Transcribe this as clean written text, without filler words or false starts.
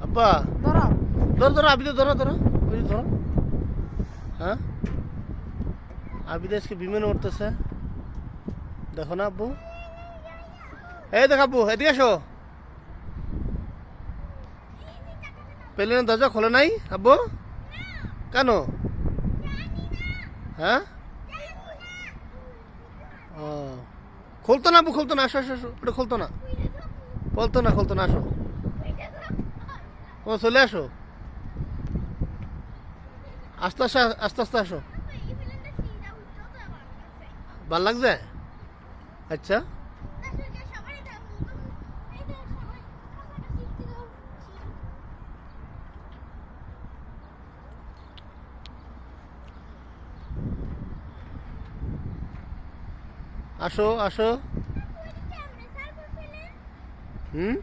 আব্বা ধরো ধরো ধরো আবি তো ধরো ধরো ওই যে ধরো হ্যাঁ আবিদ আজকে বিমানে উঠতেছে দেখো না আব্বু এই দেখ আব্বু এদিকে আসো প্লেনের দরজা খোলে নাই আব্বু কেন হ্যাঁ ও খুলতো না আব্বু খুলতো না আসো আসো আসো ওটা খুলতো না খুলতো না আসো ও চলে আসো আস্তে আস্তে আস্তে আস্তে আসো ভাল লাগছে আচ্ছা আসো আসো হুম